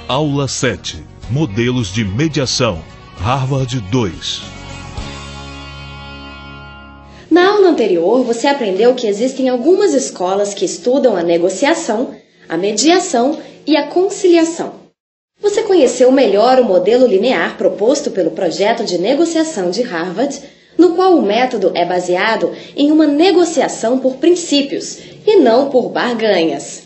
Aula 7. Modelos de mediação. Harvard 2. Na aula anterior, você aprendeu que existem algumas escolas que estudam a negociação, a mediação e a conciliação. Você conheceu melhor o modelo linear proposto pelo projeto de negociação de Harvard, no qual o método é baseado em uma negociação por princípios e não por barganhas.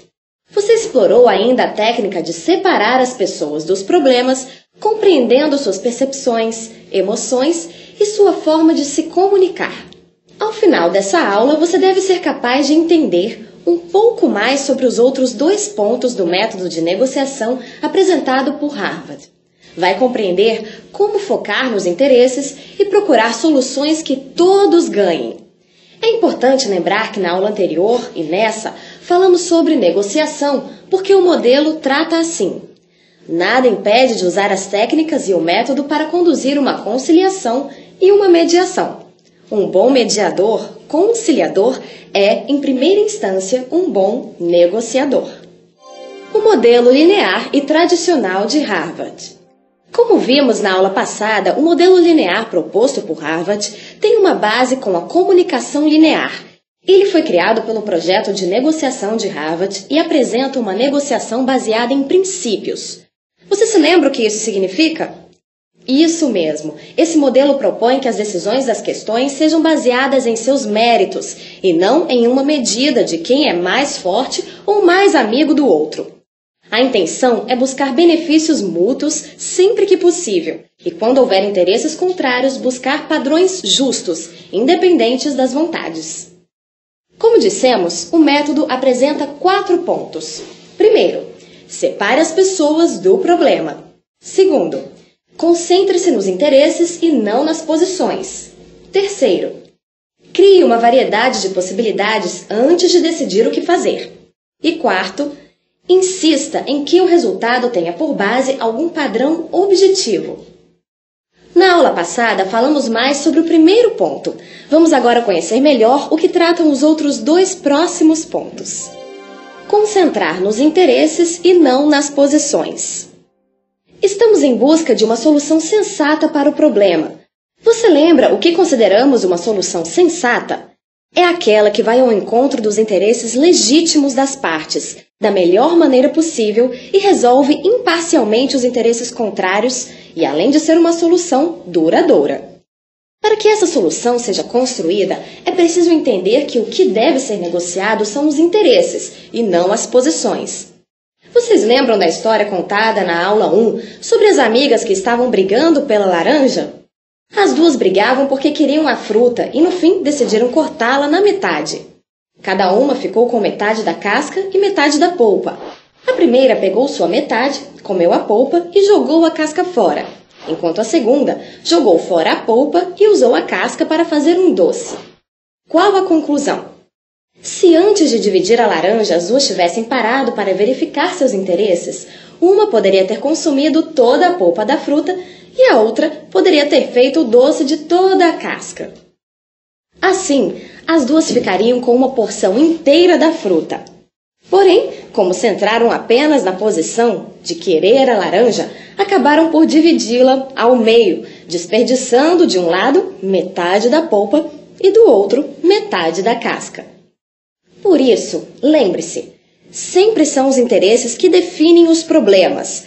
Você explorou ainda a técnica de separar as pessoas dos problemas, compreendendo suas percepções, emoções e sua forma de se comunicar. Ao final dessa aula, você deve ser capaz de entender um pouco mais sobre os outros 2 pontos do método de negociação apresentado por Harvard. Vai compreender como focar nos interesses e procurar soluções que todos ganhem. É importante lembrar que na aula anterior e nessa, falamos sobre negociação, porque o modelo trata assim. Nada impede de usar as técnicas e o método para conduzir uma conciliação e uma mediação. Um bom mediador, conciliador, é, em primeira instância, um bom negociador. O modelo linear e tradicional de Harvard. Como vimos na aula passada, o modelo linear proposto por Harvard tem uma base com a comunicação linear. Ele foi criado pelo projeto de negociação de Harvard e apresenta uma negociação baseada em princípios. Você se lembra o que isso significa? Isso mesmo. Esse modelo propõe que as decisões das questões sejam baseadas em seus méritos e não em uma medida de quem é mais forte ou mais amigo do outro. A intenção é buscar benefícios mútuos sempre que possível e, quando houver interesses contrários, buscar padrões justos, independentes das vontades. Como dissemos, o método apresenta 4 pontos. Primeiro, separe as pessoas do problema. Segundo, concentre-se nos interesses e não nas posições. Terceiro, crie uma variedade de possibilidades antes de decidir o que fazer. E quarto, insista em que o resultado tenha por base algum padrão objetivo. Na aula passada, falamos mais sobre o primeiro ponto. Vamos agora conhecer melhor o que tratam os outros 2 próximos pontos. Concentrar nos interesses e não nas posições. Estamos em busca de uma solução sensata para o problema. Você lembra o que consideramos uma solução sensata? É aquela que vai ao encontro dos interesses legítimos das partes, da melhor maneira possível e resolve imparcialmente os interesses contrários e, além de ser uma solução duradoura. Para que essa solução seja construída, é preciso entender que o que deve ser negociado são os interesses e não as posições. Vocês lembram da história contada na aula 1 sobre as amigas que estavam brigando pela laranja? As 2 brigavam porque queriam a fruta e, no fim, decidiram cortá-la na metade. Cada uma ficou com metade da casca e metade da polpa. A primeira pegou sua metade, comeu a polpa e jogou a casca fora, enquanto a segunda jogou fora a polpa e usou a casca para fazer um doce. Qual a conclusão? Se antes de dividir a laranja as 2 tivessem parado para verificar seus interesses, uma poderia ter consumido toda a polpa da fruta e a outra poderia ter feito o doce de toda a casca. Assim, as 2 ficariam com uma porção inteira da fruta. Porém, como centraram apenas na posição de querer a laranja, acabaram por dividi-la ao meio, desperdiçando de um lado metade da polpa e do outro metade da casca. Por isso, lembre-se, sempre são os interesses que definem os problemas.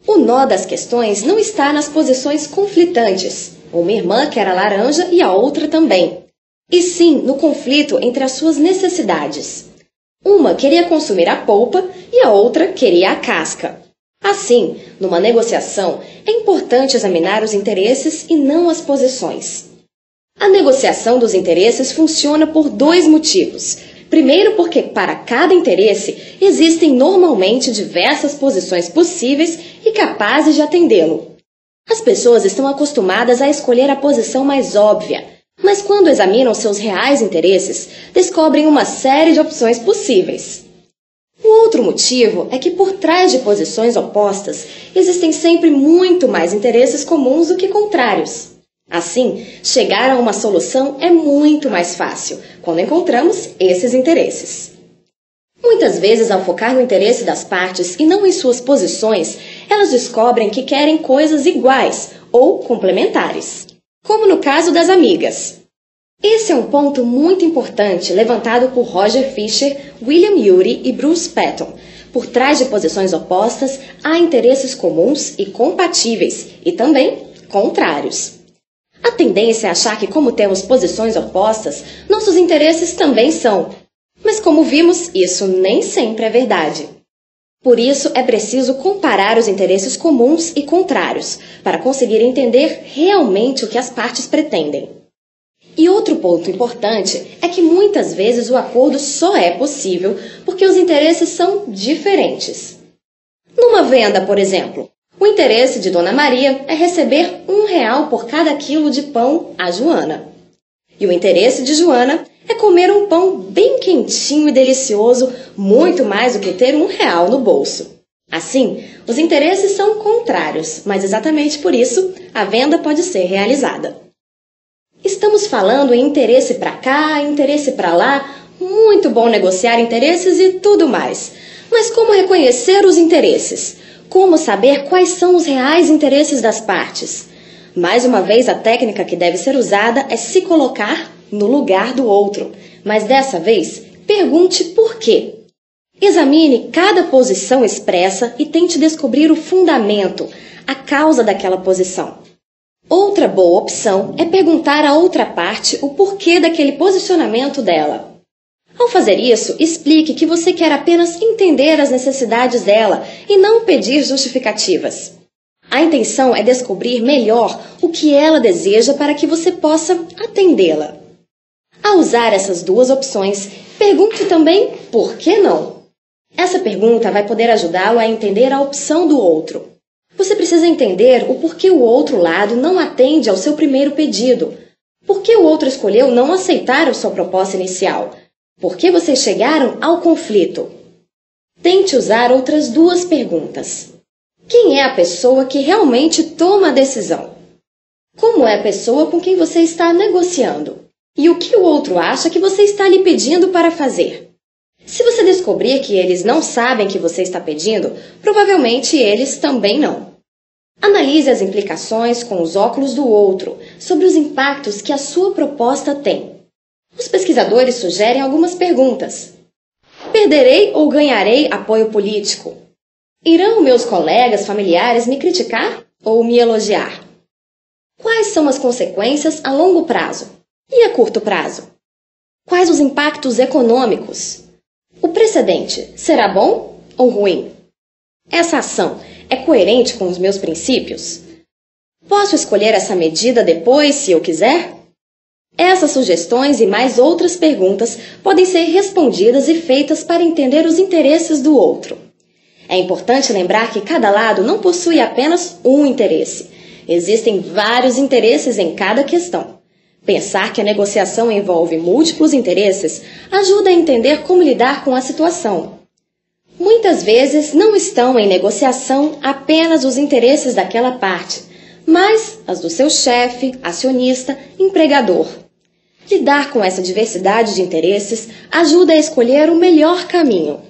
O nó das questões não está nas posições conflitantes. Uma irmã quer a laranja e a outra também. E sim no conflito entre as suas necessidades. Uma queria consumir a polpa e a outra queria a casca. Assim, numa negociação, é importante examinar os interesses e não as posições. A negociação dos interesses funciona por 2 motivos. Primeiro, porque para cada interesse existem normalmente diversas posições possíveis e capazes de atendê-lo. As pessoas estão acostumadas a escolher a posição mais óbvia, mas quando examinam seus reais interesses, descobrem uma série de opções possíveis. O outro motivo é que por trás de posições opostas existem sempre muito mais interesses comuns do que contrários. Assim, chegar a uma solução é muito mais fácil quando encontramos esses interesses. Muitas vezes, ao focar no interesse das partes e não em suas posições, elas descobrem que querem coisas iguais ou complementares, como no caso das amigas. Esse é um ponto muito importante levantado por Roger Fisher, William Ury e Bruce Patton. Por trás de posições opostas, há interesses comuns e compatíveis, e também contrários. A tendência é achar que, como temos posições opostas, nossos interesses também são. Mas, como vimos, isso nem sempre é verdade. Por isso, é preciso comparar os interesses comuns e contrários, para conseguir entender realmente o que as partes pretendem. E outro ponto importante é que muitas vezes o acordo só é possível porque os interesses são diferentes. Numa venda, por exemplo, o interesse de Dona Maria é receber R$1 por cada quilo de pão a Joana. E o interesse de Joana é comer um pão bem quentinho e delicioso, muito mais do que ter R$1 no bolso. Assim, os interesses são contrários, mas exatamente por isso a venda pode ser realizada. Estamos falando em interesse para cá, interesse para lá, muito bom negociar interesses e tudo mais. Mas como reconhecer os interesses? Como saber quais são os reais interesses das partes? Mais uma vez, a técnica que deve ser usada é se colocar no lugar do outro. Mas dessa vez, pergunte por quê. Examine cada posição expressa e tente descobrir o fundamento, a causa daquela posição. Outra boa opção é perguntar à outra parte o porquê daquele posicionamento dela. Ao fazer isso, explique que você quer apenas entender as necessidades dela e não pedir justificativas. A intenção é descobrir melhor o que ela deseja para que você possa atendê-la. Ao usar essas duas opções, pergunte também por que não. Essa pergunta vai poder ajudá-lo a entender a opção do outro. Você precisa entender o porquê o outro lado não atende ao seu primeiro pedido. Por que o outro escolheu não aceitar a sua proposta inicial? Por que vocês chegaram ao conflito? Tente usar outras duas perguntas. Quem é a pessoa que realmente toma a decisão? Como é a pessoa com quem você está negociando? E o que o outro acha que você está lhe pedindo para fazer? Se você descobrir que eles não sabem o que você está pedindo, provavelmente eles também não. Analise as implicações com os óculos do outro sobre os impactos que a sua proposta tem. Os pesquisadores sugerem algumas perguntas. Perderei ou ganharei apoio político? Irão meus colegas familiares me criticar ou me elogiar? Quais são as consequências a longo prazo e a curto prazo? Quais os impactos econômicos? O precedente será bom ou ruim? Essa ação é coerente com os meus princípios? Posso escolher essa medida depois, se eu quiser? Essas sugestões e mais outras perguntas podem ser respondidas e feitas para entender os interesses do outro. É importante lembrar que cada lado não possui apenas um interesse. Existem vários interesses em cada questão. Pensar que a negociação envolve múltiplos interesses ajuda a entender como lidar com a situação. Muitas vezes não estão em negociação apenas os interesses daquela parte, mas as do seu chefe, acionista, empregador. Lidar com essa diversidade de interesses ajuda a escolher o melhor caminho.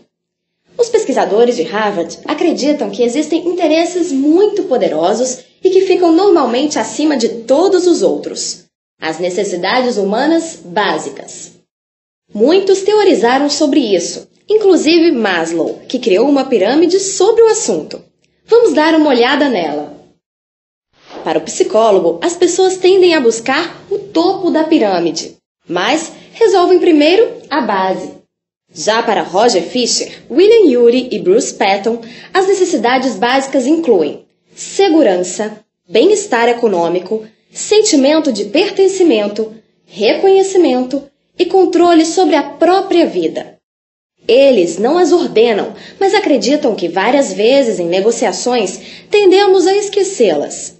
Os pesquisadores de Harvard acreditam que existem interesses muito poderosos e que ficam normalmente acima de todos os outros. As necessidades humanas básicas. Muitos teorizaram sobre isso, inclusive Maslow, que criou uma pirâmide sobre o assunto. Vamos dar uma olhada nela. Para o psicólogo, as pessoas tendem a buscar o topo da pirâmide, mas resolvem primeiro a base. Já para Roger Fisher, William Ury e Bruce Patton, as necessidades básicas incluem segurança, bem-estar econômico, sentimento de pertencimento, reconhecimento e controle sobre a própria vida. Eles não as ordenam, mas acreditam que várias vezes em negociações tendemos a esquecê-las.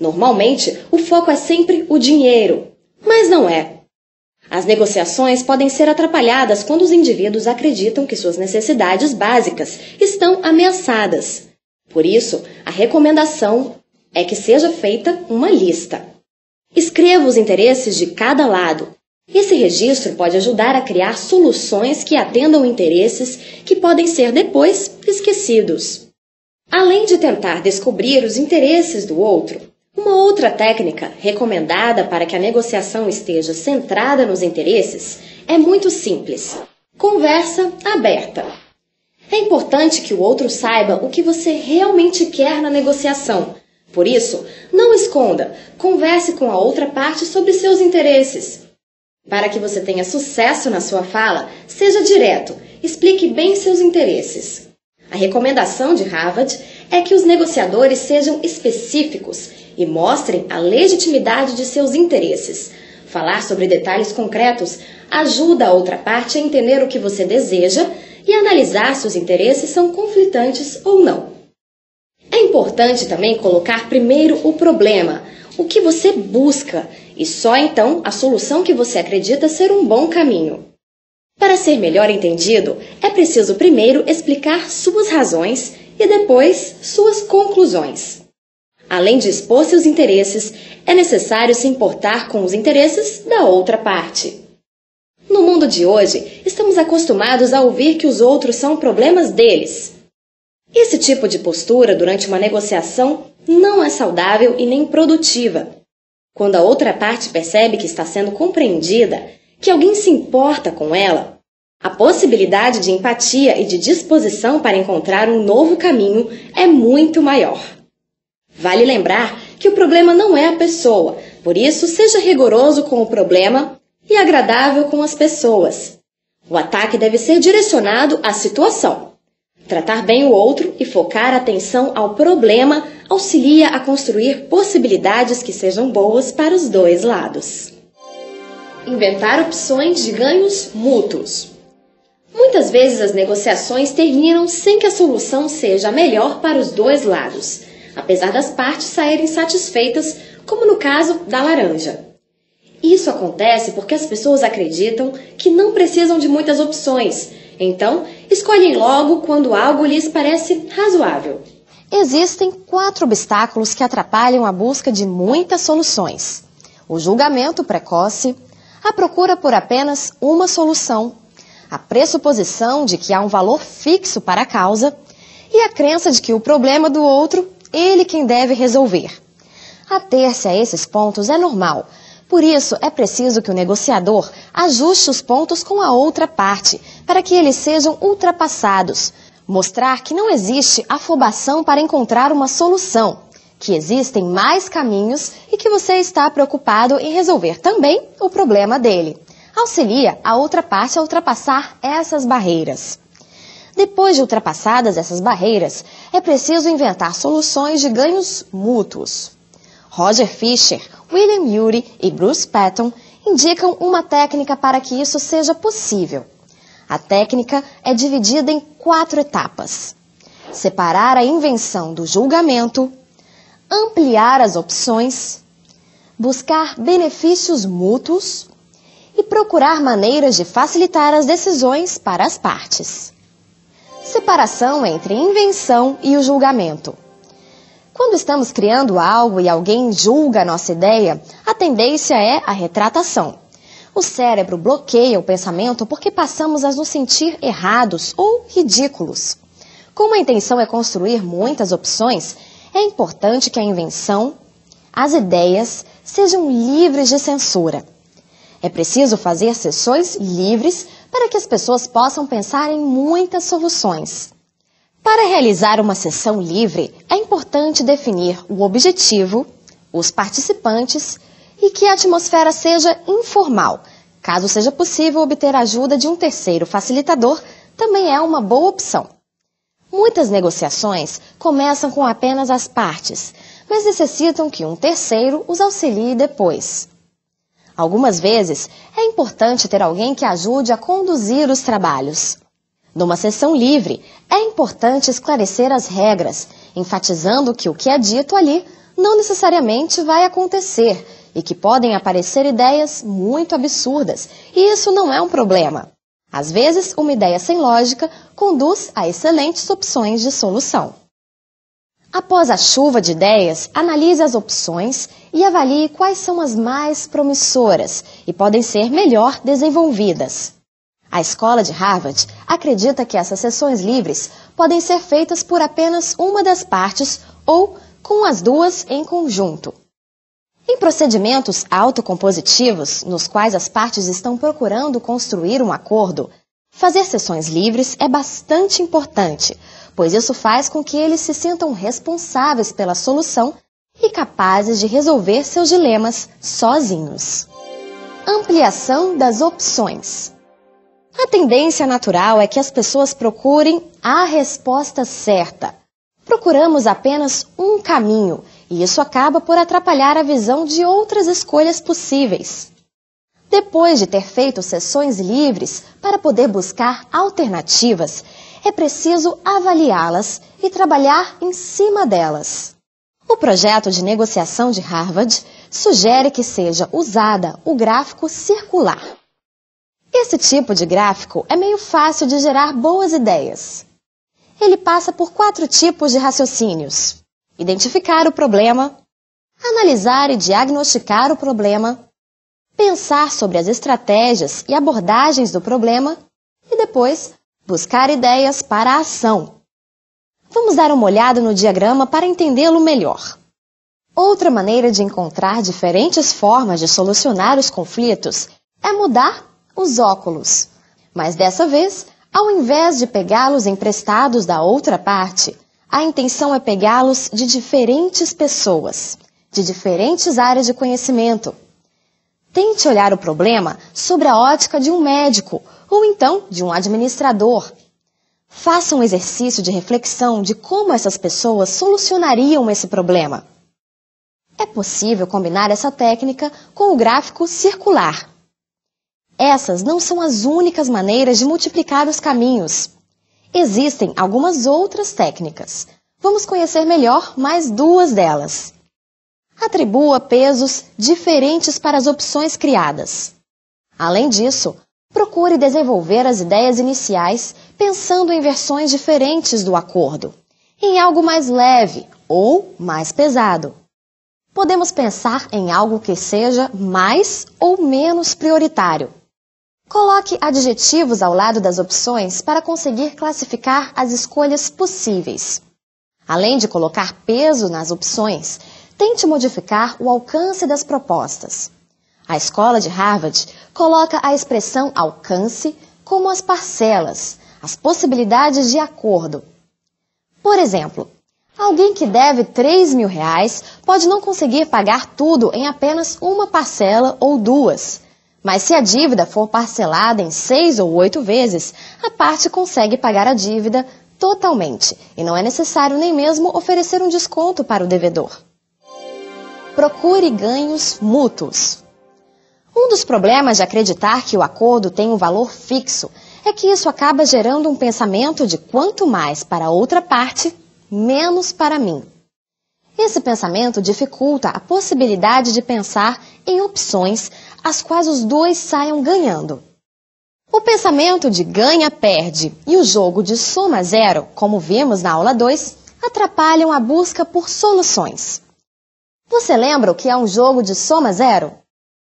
Normalmente, o foco é sempre o dinheiro, mas não é. As negociações podem ser atrapalhadas quando os indivíduos acreditam que suas necessidades básicas estão ameaçadas. Por isso, a recomendação é que seja feita uma lista. Escreva os interesses de cada lado. Esse registro pode ajudar a criar soluções que atendam interesses que podem ser depois esquecidos. Além de tentar descobrir os interesses do outro, uma outra técnica recomendada para que a negociação esteja centrada nos interesses é muito simples: conversa aberta. É importante que o outro saiba o que você realmente quer na negociação. Por isso, não esconda, converse com a outra parte sobre seus interesses. Para que você tenha sucesso na sua fala, seja direto, explique bem seus interesses. A recomendação de Harvard é que os negociadores sejam específicos e mostrem a legitimidade de seus interesses. Falar sobre detalhes concretos ajuda a outra parte a entender o que você deseja e analisar se os interesses são conflitantes ou não. É importante também colocar primeiro o problema, o que você busca, e só então a solução que você acredita ser um bom caminho. Para ser melhor entendido, é preciso primeiro explicar suas razões e depois suas conclusões. Além de expor seus interesses, é necessário se importar com os interesses da outra parte. No mundo de hoje, estamos acostumados a ouvir que os outros são problemas deles. Esse tipo de postura durante uma negociação não é saudável e nem produtiva. Quando a outra parte percebe que está sendo compreendida, que alguém se importa com ela, a possibilidade de empatia e de disposição para encontrar um novo caminho é muito maior. Vale lembrar que o problema não é a pessoa, por isso seja rigoroso com o problema e agradável com as pessoas. O ataque deve ser direcionado à situação. Tratar bem o outro e focar a atenção ao problema auxilia a construir possibilidades que sejam boas para os dois lados. Inventar opções de ganhos mútuos. Muitas vezes as negociações terminam sem que a solução seja a melhor para os dois lados, apesar das partes saírem satisfeitas, como no caso da laranja. Isso acontece porque as pessoas acreditam que não precisam de muitas opções, então escolhem logo quando algo lhes parece razoável. Existem 4 obstáculos que atrapalham a busca de muitas soluções: o julgamento precoce, a procura por apenas uma solução, a pressuposição de que há um valor fixo para a causa e a crença de que o problema do outro, ele quem deve resolver. Ater-se a esses pontos é normal. Por isso, é preciso que o negociador ajuste os pontos com a outra parte, para que eles sejam ultrapassados. Mostrar que não existe afobação para encontrar uma solução, que existem mais caminhos e que você está preocupado em resolver também o problema dele. Auxilia a outra parte a ultrapassar essas barreiras. Depois de ultrapassadas essas barreiras, é preciso inventar soluções de ganhos mútuos. Roger Fisher, William Ury e Bruce Patton indicam uma técnica para que isso seja possível. A técnica é dividida em 4 etapas: separar a invenção do julgamento, ampliar as opções, buscar benefícios mútuos e procurar maneiras de facilitar as decisões para as partes. Separação entre invenção e o julgamento. Quando estamos criando algo e alguém julga a nossa ideia, a tendência é a retratação. O cérebro bloqueia o pensamento porque passamos a nos sentir errados ou ridículos. Como a intenção é construir muitas opções, é importante que a invenção, as ideias, sejam livres de censura. É preciso fazer sessões livres para que as pessoas possam pensar em muitas soluções. Para realizar uma sessão livre, é importante definir o objetivo, os participantes e que a atmosfera seja informal. Caso seja possível obter a ajuda de um terceiro facilitador, também é uma boa opção. Muitas negociações começam com apenas as partes, mas necessitam que um terceiro os auxilie depois. Algumas vezes, é importante ter alguém que ajude a conduzir os trabalhos. Numa sessão livre, é importante esclarecer as regras, enfatizando que o que é dito ali não necessariamente vai acontecer e que podem aparecer ideias muito absurdas, e isso não é um problema. Às vezes, uma ideia sem lógica conduz a excelentes opções de solução. Após a chuva de ideias, analise as opções e avalie quais são as mais promissoras e podem ser melhor desenvolvidas. A escola de Harvard acredita que essas sessões livres podem ser feitas por apenas uma das partes ou com as duas em conjunto. Em procedimentos autocompositivos, nos quais as partes estão procurando construir um acordo, fazer sessões livres é bastante importante, pois isso faz com que eles se sintam responsáveis pela solução e capazes de resolver seus dilemas sozinhos. Ampliação das opções. A tendência natural é que as pessoas procurem a resposta certa. Procuramos apenas um caminho, e isso acaba por atrapalhar a visão de outras escolhas possíveis. Depois de ter feito sessões livres para poder buscar alternativas, é preciso avaliá-las e trabalhar em cima delas. O projeto de negociação de Harvard sugere que seja usada o gráfico circular. Esse tipo de gráfico é meio fácil de gerar boas ideias. Ele passa por 4 tipos de raciocínios: identificar o problema, analisar e diagnosticar o problema, pensar sobre as estratégias e abordagens do problema e depois buscar ideias para a ação. Vamos dar uma olhada no diagrama para entendê-lo melhor. Outra maneira de encontrar diferentes formas de solucionar os conflitos é mudar os óculos. Mas dessa vez, ao invés de pegá-los emprestados da outra parte, a intenção é pegá-los de diferentes pessoas, de diferentes áreas de conhecimento. Tente olhar o problema sob a ótica de um médico ou então de um administrador. Faça um exercício de reflexão de como essas pessoas solucionariam esse problema. É possível combinar essa técnica com o gráfico circular. Essas não são as únicas maneiras de multiplicar os caminhos. Existem algumas outras técnicas. Vamos conhecer melhor mais 2 delas. Atribua pesos diferentes para as opções criadas. Além disso, procure desenvolver as ideias iniciais pensando em versões diferentes do acordo, em algo mais leve ou mais pesado. Podemos pensar em algo que seja mais ou menos prioritário. Coloque adjetivos ao lado das opções para conseguir classificar as escolhas possíveis. Além de colocar peso nas opções, tente modificar o alcance das propostas. A escola de Harvard coloca a expressão alcance como as parcelas, as possibilidades de acordo. Por exemplo, alguém que deve R$3.000 pode não conseguir pagar tudo em apenas uma parcela ou 2. Mas se a dívida for parcelada em 6 ou 8 vezes, a parte consegue pagar a dívida totalmente e não é necessário nem mesmo oferecer um desconto para o devedor. Procure ganhos mútuos. Um dos problemas de acreditar que o acordo tem um valor fixo é que isso acaba gerando um pensamento de quanto mais para a outra parte, menos para mim. Esse pensamento dificulta a possibilidade de pensar em opções as quais os dois saiam ganhando. O pensamento de ganha-perde e o jogo de soma zero, como vimos na aula 2, atrapalham a busca por soluções. Você lembra o que é um jogo de soma zero?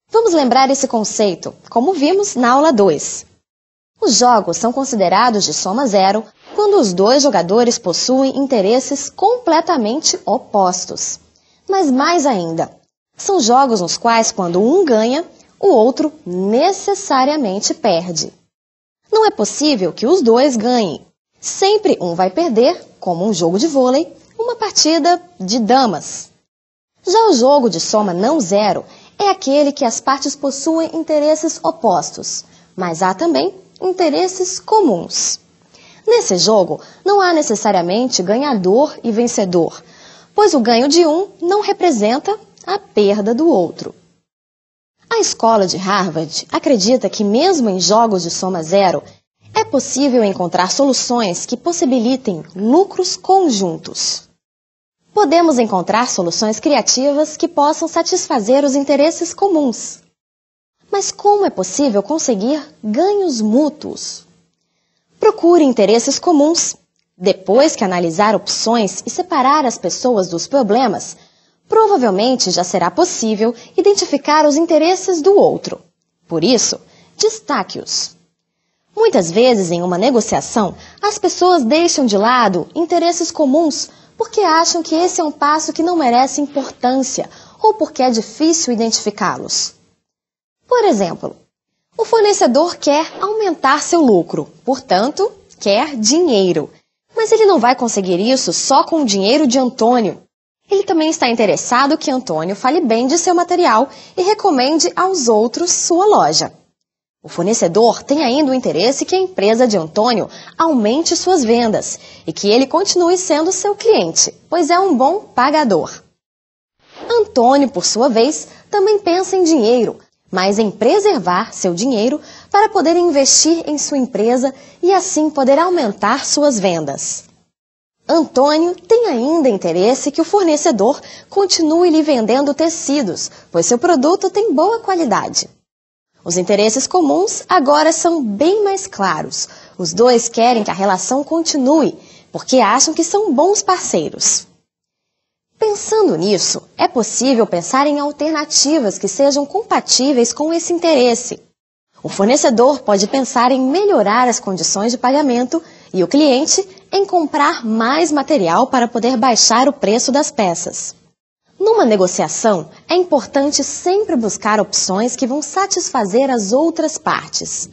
Vamos lembrar esse conceito, como vimos na aula 2. Os jogos são considerados de soma zero quando os 2 jogadores possuem interesses completamente opostos. Mas mais ainda, são jogos nos quais quando um ganha, o outro necessariamente perde. Não é possível que os 2 ganhem. Sempre um vai perder, como um jogo de vôlei, uma partida de damas. Já o jogo de soma não zero é aquele que as partes possuem interesses opostos, mas há também interesses comuns. Nesse jogo, não há necessariamente ganhador e vencedor, pois o ganho de um não representa a perda do outro. A escola de Harvard acredita que mesmo em jogos de soma zero, é possível encontrar soluções que possibilitem lucros conjuntos. Podemos encontrar soluções criativas que possam satisfazer os interesses comuns. Mas como é possível conseguir ganhos mútuos? Procure interesses comuns. Depois que analisar opções e separar as pessoas dos problemas, provavelmente já será possível identificar os interesses do outro. Por isso, destaque-os. Muitas vezes, em uma negociação, as pessoas deixam de lado interesses comuns porque acham que esse é um passo que não merece importância ou porque é difícil identificá-los. Por exemplo, o fornecedor quer aumentar seu lucro, portanto, quer dinheiro. Mas ele não vai conseguir isso só com o dinheiro de Antônio. Ele também está interessado que Antônio fale bem de seu material e recomende aos outros sua loja. O fornecedor tem ainda o interesse que a empresa de Antônio aumente suas vendas e que ele continue sendo seu cliente, pois é um bom pagador. Antônio, por sua vez, também pensa em dinheiro, mas em preservar seu dinheiro para poder investir em sua empresa e assim poder aumentar suas vendas. Antônio tem ainda interesse que o fornecedor continue lhe vendendo tecidos, pois seu produto tem boa qualidade. Os interesses comuns agora são bem mais claros. Os dois querem que a relação continue, porque acham que são bons parceiros. Pensando nisso, é possível pensar em alternativas que sejam compatíveis com esse interesse. O fornecedor pode pensar em melhorar as condições de pagamento e o cliente em comprar mais material para poder baixar o preço das peças. Numa negociação, é importante sempre buscar opções que vão satisfazer as outras partes.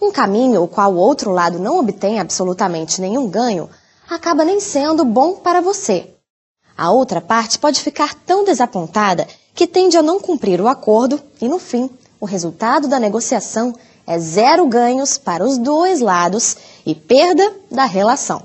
Um caminho o qual o outro lado não obtém absolutamente nenhum ganho acaba nem sendo bom para você. A outra parte pode ficar tão desapontada que tende a não cumprir o acordo e, no fim, o resultado da negociação é 0 ganhos para os dois lados e perda da relação.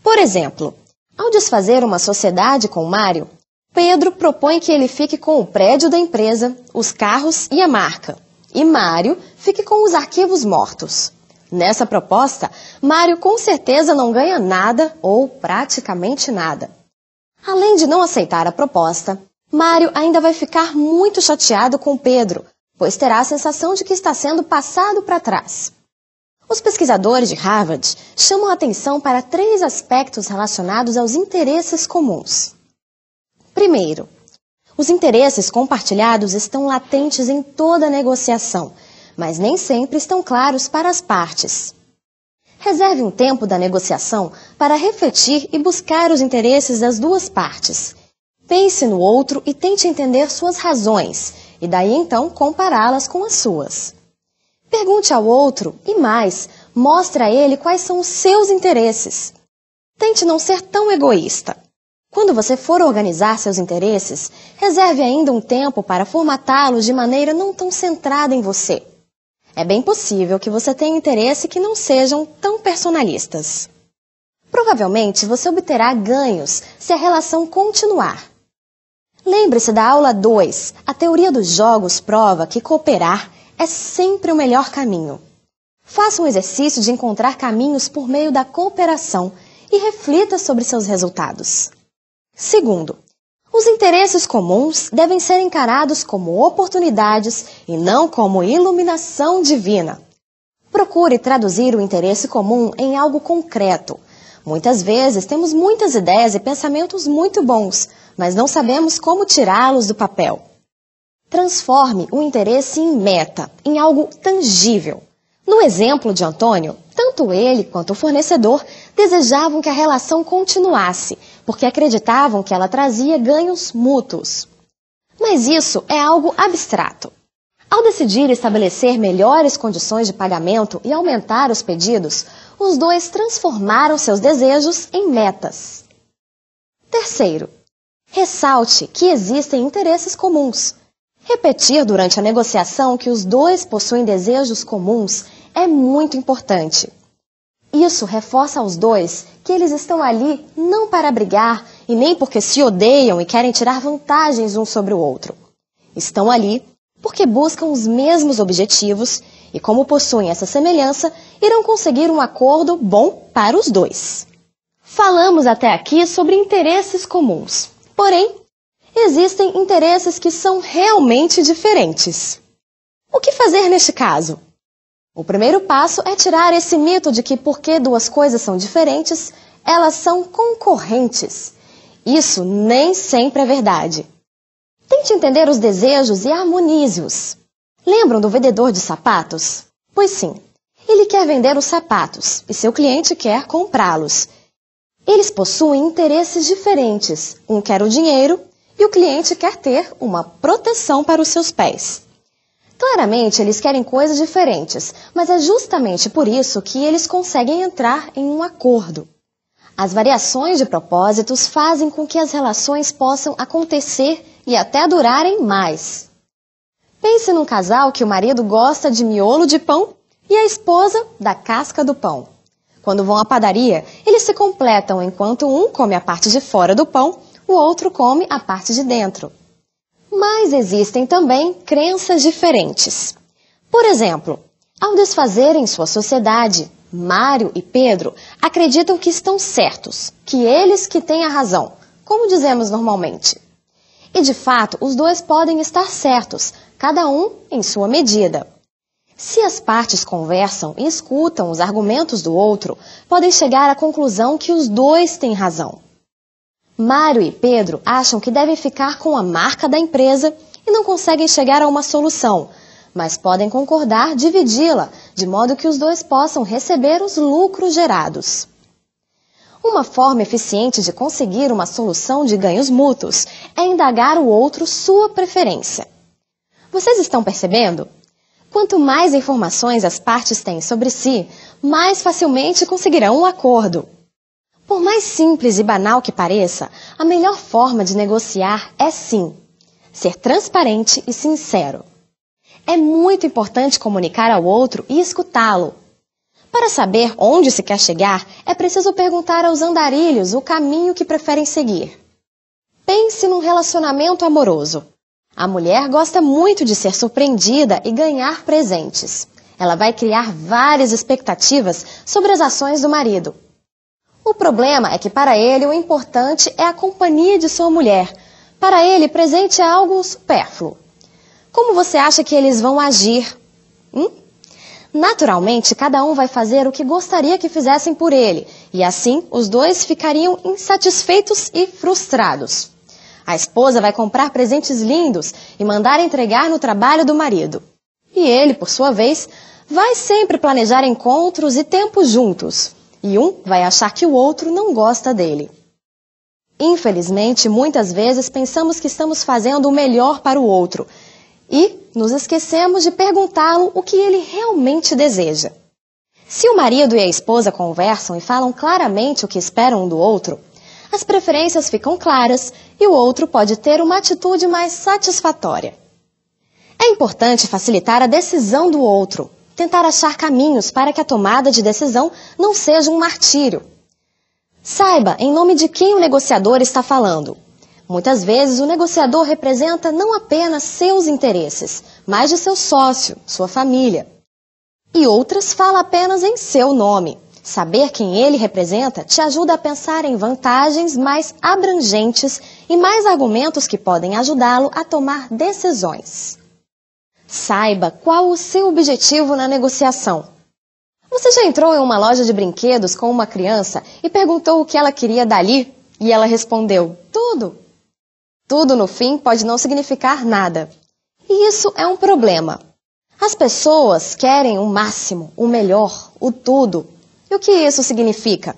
Por exemplo, ao desfazer uma sociedade com Mário, Pedro propõe que ele fique com o prédio da empresa, os carros e a marca, e Mário fique com os arquivos mortos. Nessa proposta, Mário com certeza não ganha nada ou praticamente nada. Além de não aceitar a proposta, Mário ainda vai ficar muito chateado com Pedro, pois terá a sensação de que está sendo passado para trás. Os pesquisadores de Harvard chamam a atenção para 3 aspectos relacionados aos interesses comuns. Primeiro, os interesses compartilhados estão latentes em toda negociação, mas nem sempre estão claros para as partes. Reserve um tempo da negociação para refletir e buscar os interesses das duas partes. Pense no outro e tente entender suas razões, e daí então compará-las com as suas. Pergunte ao outro e mais, mostre a ele quais são os seus interesses. Tente não ser tão egoísta. Quando você for organizar seus interesses, reserve ainda um tempo para formatá-los de maneira não tão centrada em você. É bem possível que você tenha interesse que não sejam tão personalistas. Provavelmente você obterá ganhos se a relação continuar. Lembre-se da aula 2. A teoria dos jogos prova que cooperar é sempre o melhor caminho. Faça um exercício de encontrar caminhos por meio da cooperação e reflita sobre seus resultados. Segundo, os interesses comuns devem ser encarados como oportunidades e não como iluminação divina. Procure traduzir o interesse comum em algo concreto. Muitas vezes temos muitas ideias e pensamentos muito bons, mas não sabemos como tirá-los do papel. Transforme o interesse em meta, em algo tangível. No exemplo de Antônio, tanto ele quanto o fornecedor desejavam que a relação continuasse, porque acreditavam que ela trazia ganhos mútuos. Mas isso é algo abstrato. Ao decidir estabelecer melhores condições de pagamento e aumentar os pedidos, os dois transformaram seus desejos em metas. Terceiro, ressalte que existem interesses comuns. Repetir durante a negociação que os dois possuem desejos comuns é muito importante. Isso reforça aos dois que eles estão ali não para brigar e nem porque se odeiam e querem tirar vantagens um sobre o outro. Estão ali porque buscam os mesmos objetivos e, como possuem essa semelhança, irão conseguir um acordo bom para os dois. Falamos até aqui sobre interesses comuns. Porém, existem interesses que são realmente diferentes. O que fazer neste caso? O primeiro passo é tirar esse mito de que porque duas coisas são diferentes, elas são concorrentes. Isso nem sempre é verdade. Tente entender os desejos e harmonize-os. Lembram do vendedor de sapatos? Pois sim, Ele quer vender os sapatos e seu cliente quer comprá-los. Eles possuem interesses diferentes. Um quer o dinheiro e o cliente quer ter uma proteção para os seus pés. Claramente, eles querem coisas diferentes, mas é justamente por isso que eles conseguem entrar em um acordo. As variações de propósitos fazem com que as relações possam acontecer e até durarem mais. Pense num casal que o marido gosta de miolo de pão e a esposa da casca do pão. Quando vão à padaria, eles se completam enquanto um come a parte de fora do pão, o outro come a parte de dentro. Mas existem também crenças diferentes. Por exemplo, ao desfazerem sua sociedade, Mário e Pedro acreditam que estão certos, que eles que têm a razão, como dizemos normalmente. E de fato, os dois podem estar certos, cada um em sua medida. Se as partes conversam e escutam os argumentos do outro, podem chegar à conclusão que os dois têm razão. Mário e Pedro acham que devem ficar com a marca da empresa e não conseguem chegar a uma solução, mas podem concordar dividi-la, de modo que os dois possam receber os lucros gerados. Uma forma eficiente de conseguir uma solução de ganhos mútuos é indagar o outro sua preferência. Vocês estão percebendo? Quanto mais informações as partes têm sobre si, mais facilmente conseguirão um acordo. Por mais simples e banal que pareça, a melhor forma de negociar é sim, ser transparente e sincero. É muito importante comunicar ao outro e escutá-lo. Para saber onde se quer chegar, é preciso perguntar aos andarilhos o caminho que preferem seguir. Pense num relacionamento amoroso. A mulher gosta muito de ser surpreendida e ganhar presentes. Ela vai criar várias expectativas sobre as ações do marido. O problema é que para ele o importante é a companhia de sua mulher. Para ele, presente é algo supérfluo. Como você acha que eles vão agir? Naturalmente, cada um vai fazer o que gostaria que fizessem por ele, e assim os dois ficariam insatisfeitos e frustrados. A esposa vai comprar presentes lindos e mandar entregar no trabalho do marido. E ele, por sua vez, vai sempre planejar encontros e tempos juntos. E um vai achar que o outro não gosta dele. Infelizmente, muitas vezes pensamos que estamos fazendo o melhor para o outro e nos esquecemos de perguntá-lo o que ele realmente deseja. Se o marido e a esposa conversam e falam claramente o que esperam um do outro, as preferências ficam claras e o outro pode ter uma atitude mais satisfatória. É importante facilitar a decisão do outro, tentar achar caminhos para que a tomada de decisão não seja um martírio. Saiba em nome de quem o negociador está falando. Muitas vezes o negociador representa não apenas seus interesses, mas de seu sócio, sua família. E outras fala apenas em seu nome. Saber quem ele representa te ajuda a pensar em vantagens mais abrangentes e mais argumentos que podem ajudá-lo a tomar decisões. Saiba qual o seu objetivo na negociação. Você já entrou em uma loja de brinquedos com uma criança e perguntou o que ela queria dali? E ela respondeu, tudo. Tudo, no fim, pode não significar nada. E isso é um problema. As pessoas querem o máximo, o melhor, o tudo. E o que isso significa?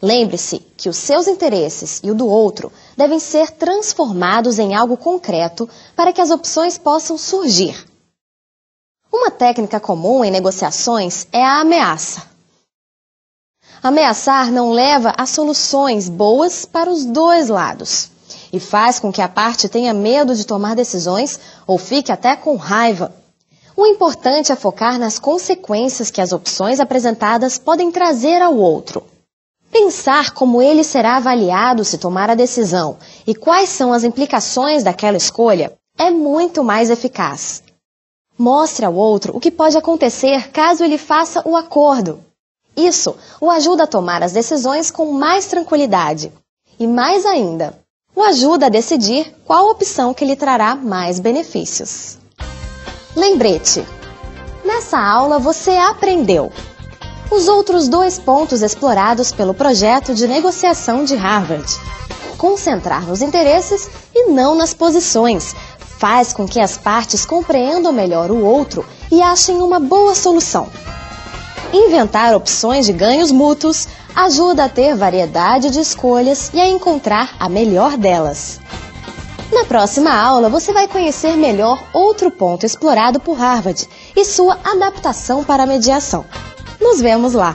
Lembre-se que os seus interesses e o do outro devem ser transformados em algo concreto para que as opções possam surgir. Uma técnica comum em negociações é a ameaça. Ameaçar não leva a soluções boas para os dois lados e faz com que a parte tenha medo de tomar decisões ou fique até com raiva. O importante é focar nas consequências que as opções apresentadas podem trazer ao outro. Pensar como ele será avaliado se tomar a decisão e quais são as implicações daquela escolha é muito mais eficaz. Mostre ao outro o que pode acontecer caso ele faça o acordo. Isso o ajuda a tomar as decisões com mais tranquilidade. E mais ainda, o ajuda a decidir qual opção que lhe trará mais benefícios. Lembrete! Nessa aula você aprendeu os outros 2 pontos explorados pelo projeto de negociação de Harvard. Concentrar nos interesses e não nas posições faz com que as partes compreendam melhor o outro e achem uma boa solução. Inventar opções de ganhos mútuos ajuda a ter variedade de escolhas e a encontrar a melhor delas. Na próxima aula, você vai conhecer melhor outro ponto explorado por Harvard e sua adaptação para a mediação. Nos vemos lá!